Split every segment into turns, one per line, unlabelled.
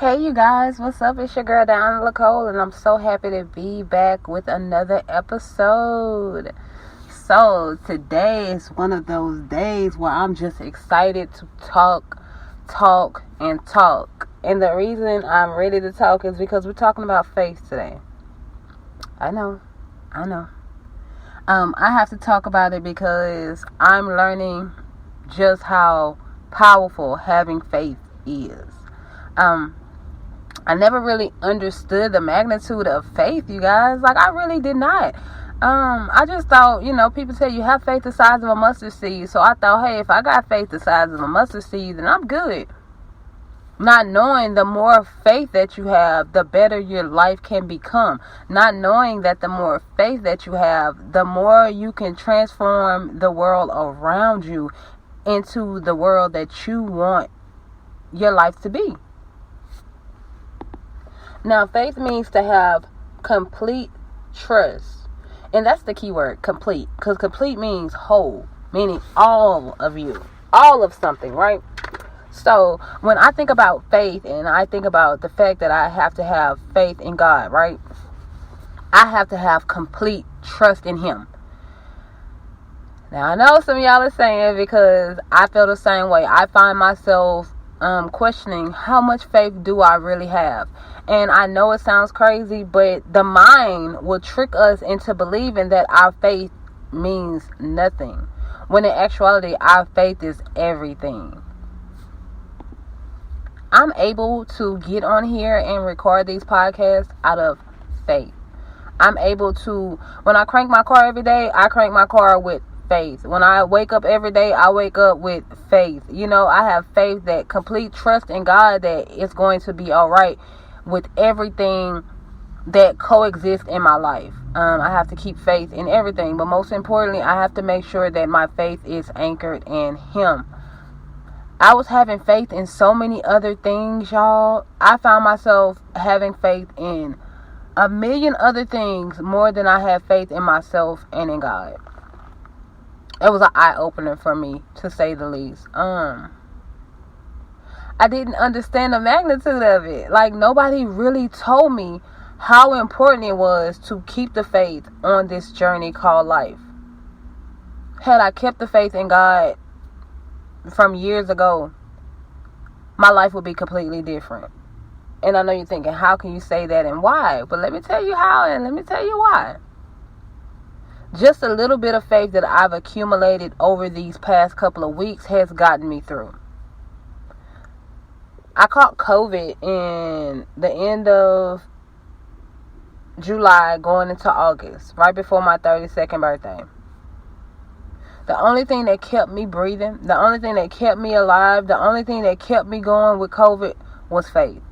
Hey you guys, what's up? It's your girl Diana Nicole, and I'm so happy to be back with another episode. So today is one of those days where I'm just excited to talk. And the reason I'm ready to talk is because we're talking about faith today. I know. I have to talk about it because I'm learning just how powerful having faith is. I never really understood the magnitude of faith, you guys. Like, I really did not. I just thought, people say you have faith the size of a mustard seed. So I thought, hey, if I got faith the size of a mustard seed, then I'm good. Not knowing the more faith that you have, the better your life can become. Not knowing that the more faith that you have, the more you can transform the world around you into the world that you want your life to be. Now, faith means to have complete trust. And that's the key word, complete. Because complete means whole, meaning all of you. All of something, right? So, when I think about faith and I think about the fact that I have to have faith in God, right? I have to have complete trust in Him. Now, I know some of y'all are saying, because I feel the same way. I find myself questioning, how much faith do I really have? And I know it sounds crazy, but the mind will trick us into believing that our faith means nothing, when in actuality our faith is everything. I'm able to get on here and record these podcasts out of faith. I'm able to, when I crank my car every day, I crank my car with faith. When I wake up every day, I wake up with faith. I have faith, that complete trust in God, that it's going to be all right with everything that coexists in my life. I have to keep faith in everything, but most importantly, I have to make sure that my faith is anchored in Him. I was having faith in so many other things, y'all. I found myself having faith in a million other things more than I had faith in myself and in God. It was an eye-opener for me, to say the least. I didn't understand the magnitude of it. Like, nobody really told me how important it was to keep the faith on this journey called life. Had I kept the faith in God from years ago, my life would be completely different. And I know you're thinking, how can you say that and why? But let me tell you how, and let me tell you why. Just a little bit of faith that I've accumulated over these past couple of weeks has gotten me through. I caught COVID in the end of July going into August, right before my 32nd birthday. The only thing that kept me breathing, the only thing that kept me alive, the only thing that kept me going with COVID was faith.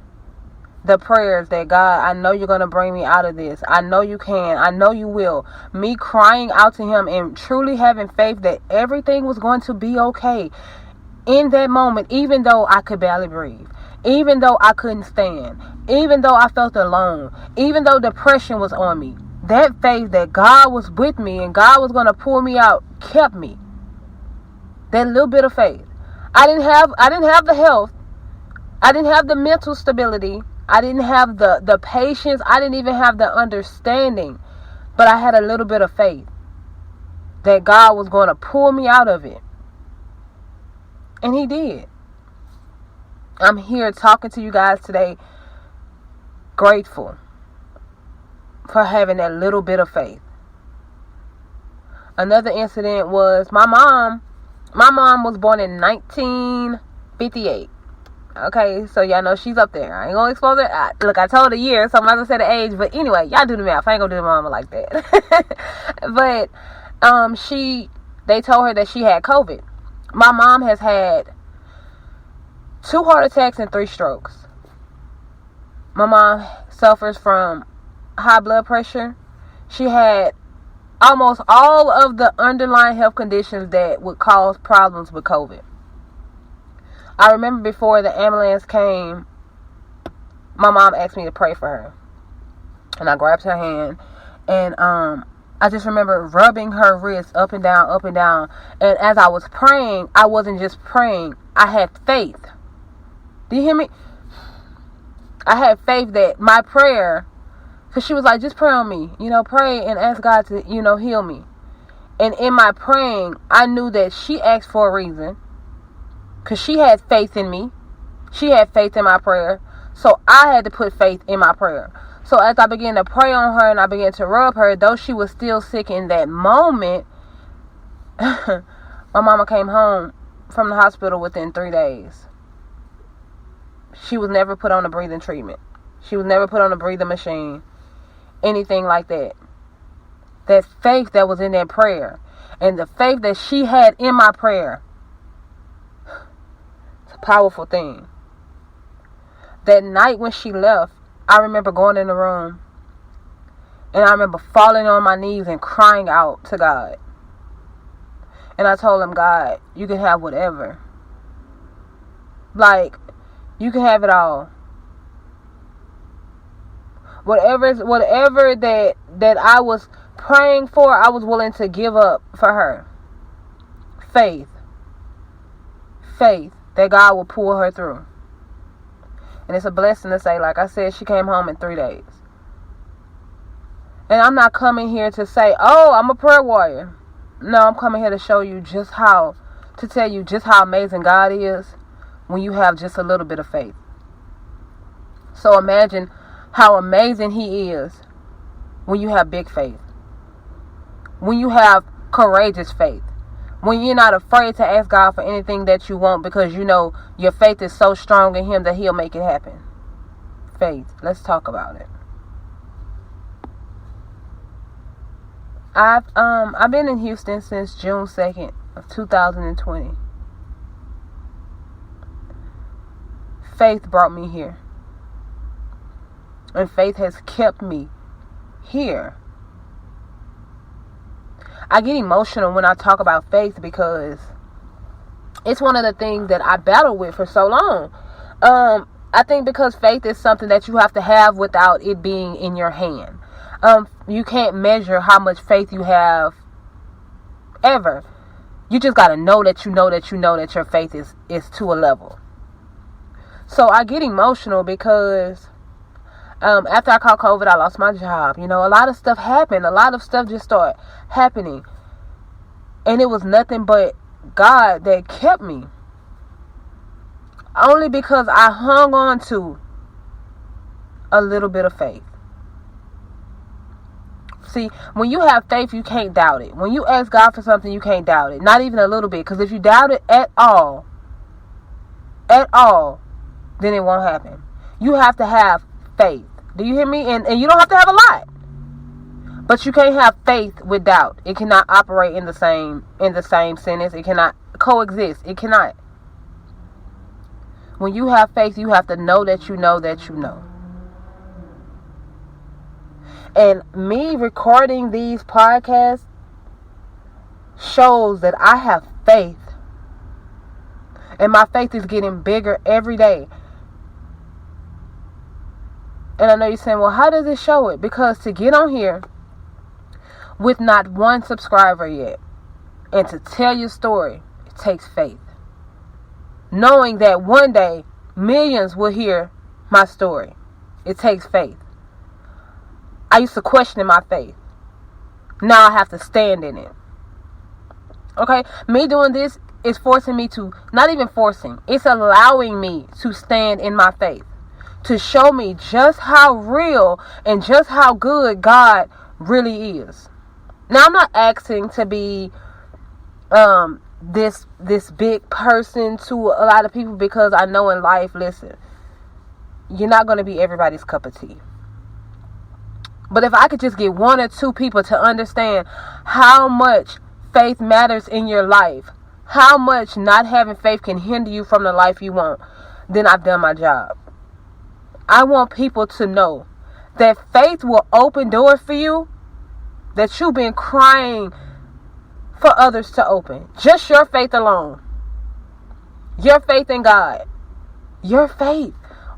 The prayers that, God, I know you're going to bring me out of this. I know you can. I know you will. Me crying out to Him and truly having faith that everything was going to be okay. In that moment, even though I could barely breathe, even though I couldn't stand, even though I felt alone, even though depression was on me, that faith that God was with me and God was going to pull me out kept me. That little bit of faith. I didn't have the health. I didn't have the mental stability. I didn't have the patience. I didn't even have the understanding. But I had a little bit of faith that God was going to pull me out of it. And He did. I'm here talking to you guys today, grateful for having that little bit of faith. Another incident was my mom. My mom was born in 1958. Okay, so y'all know she's up there. I ain't gonna expose her. Look, I told the year, so I'm not gonna say the age. But anyway, y'all do the math. I ain't gonna do the mama like that. But they told her that she had COVID. My mom has had 2 heart attacks and 3 strokes. My mom suffers from high blood pressure. She had almost all of the underlying health conditions that would cause problems with COVID. I remember before the ambulance came, my mom asked me to pray for her. And I grabbed her hand. And I just remember rubbing her wrist up and down, up and down. And as I was praying, I wasn't just praying. I had faith. Do you hear me? I had faith that my prayer, because she was like, just pray on me. Pray and ask God to, heal me. And in my praying, I knew that she asked for a reason. Because she had faith in me. She had faith in my prayer. So I had to put faith in my prayer. So as I began to pray on her and I began to rub her, though she was still sick in that moment, my mama came home from the hospital within 3 days. She was never put on a breathing treatment. She was never put on a breathing machine. Anything like that. That faith that was in that prayer. And the faith that she had in my prayer. It's a powerful thing. That night when she left, I remember going in the room. And I remember falling on my knees and crying out to God. And I told him, God, you can have whatever. Like, you can have it all. Whatever that I was praying for, I was willing to give up for her. Faith. Faith that God will pull her through. And it's a blessing to say, like I said, she came home in 3 days. And I'm not coming here to say, oh, I'm a prayer warrior. No, I'm coming here to show you to tell you just how amazing God is when you have just a little bit of faith. So imagine how amazing He is when you have big faith. When you have courageous faith. When you're not afraid to ask God for anything that you want because you know your faith is so strong in Him that He'll make it happen. Faith. Let's talk about it. I've been in Houston since June 2nd of 2020. Faith brought me here. And faith has kept me here. I get emotional when I talk about faith because it's one of the things that I battled with for so long. I think because faith is something that you have to have without it being in your hand. You can't measure how much faith you have ever. You just got to know that you know that you know that your faith is to a level. So I get emotional because after I caught COVID, I lost my job. A lot of stuff happened. A lot of stuff just started happening. And it was nothing but God that kept me. Only because I hung on to a little bit of faith. See, when you have faith, you can't doubt it. When you ask God for something, you can't doubt it. Not even a little bit. Because if you doubt it at all, then it won't happen. You have to have faith. Do you hear me? And you don't have to have a lot. But you can't have faith with doubt. It cannot operate in the same sentence. It cannot coexist. It cannot. When you have faith, you have to know that you know that you know. And me recording these podcasts shows that I have faith. And my faith is getting bigger every day. And I know you're saying, well, how does it show it? Because to get on here with not one subscriber yet and to tell your story, it takes faith. Knowing that one day millions will hear my story. It takes faith. I used to question my faith. Now I have to stand in it. Okay? Me doing this is forcing me to, not even forcing, it's allowing me to stand in my faith. To show me just how real and just how good God really is. Now I'm not asking to be this big person to a lot of people, because I know in life, listen, you're not going to be everybody's cup of tea. But if I could just get one or two people to understand how much faith matters in your life, how much not having faith can hinder you from the life you want, then I've done my job. I want people to know that faith will open doors for you that you've been crying for others to open. Just your faith alone. Your faith in God. Your faith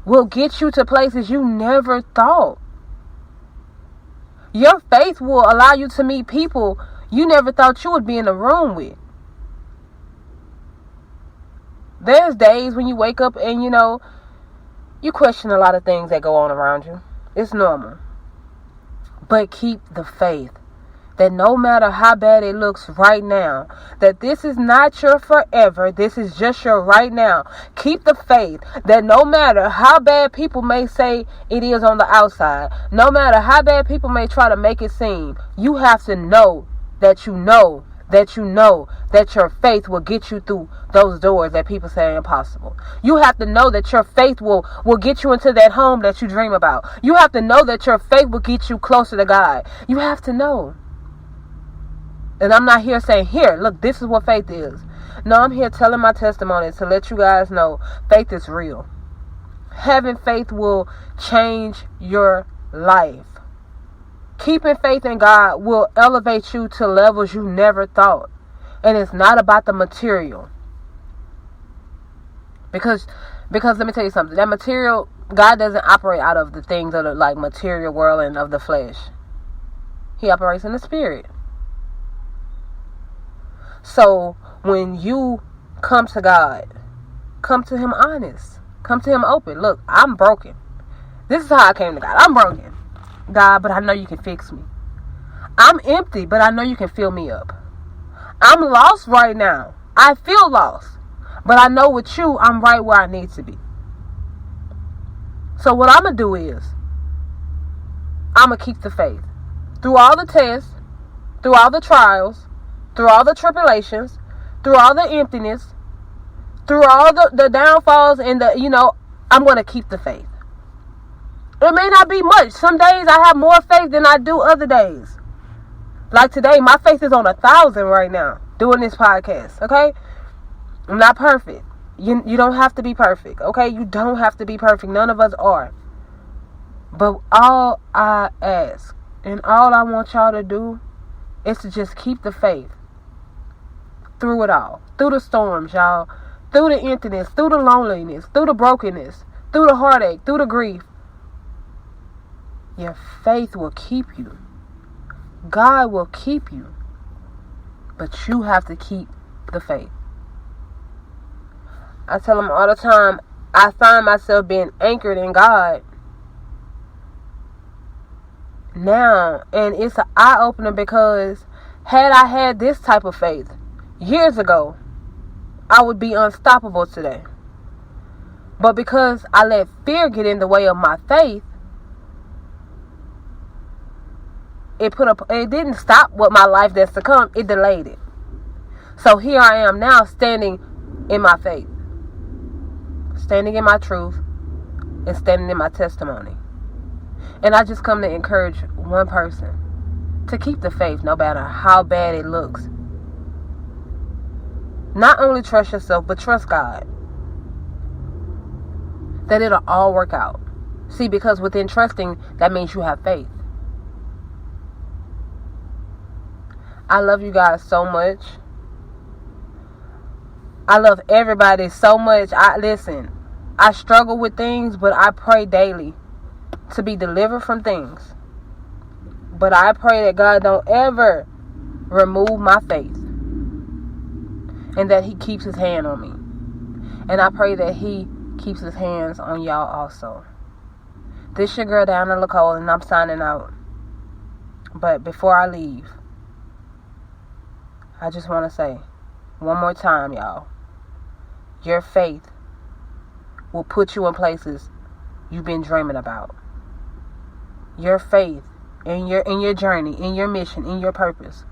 will get you to places you never thought. Your faith will allow you to meet people you never thought you would be in a room with. There's days when you wake up and You question a lot of things that go on around you. It's normal. But keep the faith that no matter how bad it looks right now, that this is not your forever, this is just your right now. Keep the faith that no matter how bad people may say it is on the outside, no matter how bad people may try to make it seem, you have to know that you know that you know that your faith will get you through those doors that people say are impossible. You have to know that your faith will get you into that home that you dream about. You have to know that your faith will get you closer to God. You have to know. And I'm not here saying, here, look, this is what faith is. No, I'm here telling my testimony to let you guys know faith is real. Having faith will change your life. Keeping faith in God will elevate you to levels you never thought. And it's not about the material. Because let me tell you something. That material, God doesn't operate out of the things that are like material world and of the flesh. He operates in the spirit. So when you come to God, come to Him honest. Come to Him open. Look, I'm broken. This is how I came to God. I'm broken. God, but I know you can fix me. I'm empty, but I know you can fill me up. I'm lost right now. I feel lost. But I know with you, I'm right where I need to be. So what I'm going to do is, I'm going to keep the faith. Through all the tests, through all the trials, through all the tribulations, through all the emptiness, through all the downfalls and I'm going to keep the faith. It may not be much. Some days I have more faith than I do other days. Like today, my faith is on 1,000 right now, doing this podcast, okay? I'm not perfect. You don't have to be perfect, okay? You don't have to be perfect. None of us are. But all I ask, and all I want y'all to do, is to just keep the faith. Through it all. Through the storms, y'all. Through the emptiness, through the loneliness, through the brokenness, through the heartache, through the grief. Your faith will keep you. God will keep you. But you have to keep the faith. I tell them all the time, I find myself being anchored in God now. And it's an eye-opener because had I had this type of faith years ago, I would be unstoppable today. But because I let fear get in the way of my faith, it didn't stop what my life that's to come. It delayed it. So here I am now standing in my faith. Standing in my truth. And standing in my testimony. And I just come to encourage one person to keep the faith no matter how bad it looks. Not only trust yourself, but trust God. That it'll all work out. See, because within trusting, that means you have faith. I love you guys so much. I love everybody so much. I struggle with things, but I pray daily to be delivered from things. But I pray that God don't ever remove my faith. And that He keeps His hand on me. And I pray that He keeps His hands on y'all also. This your girl, Diana Nicole, and I'm signing out. But before I leave, I just want to say one more time, y'all. Your faith will put you in places you've been dreaming about. Your faith in your journey, in your mission, in your purpose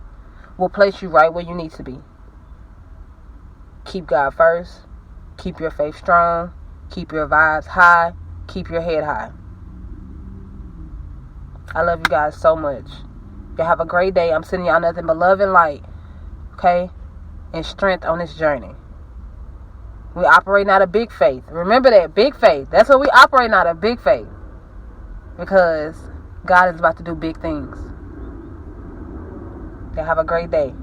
will place you right where you need to be. Keep God first. Keep your faith strong. Keep your vibes high. Keep your head high. I love you guys so much. Y'all have a great day. I'm sending y'all nothing but love and light. Okay? And strength on this journey. We operate out of big faith. Remember that, big faith. That's what we operate out of, big faith. Because God is about to do big things. Y'all have a great day.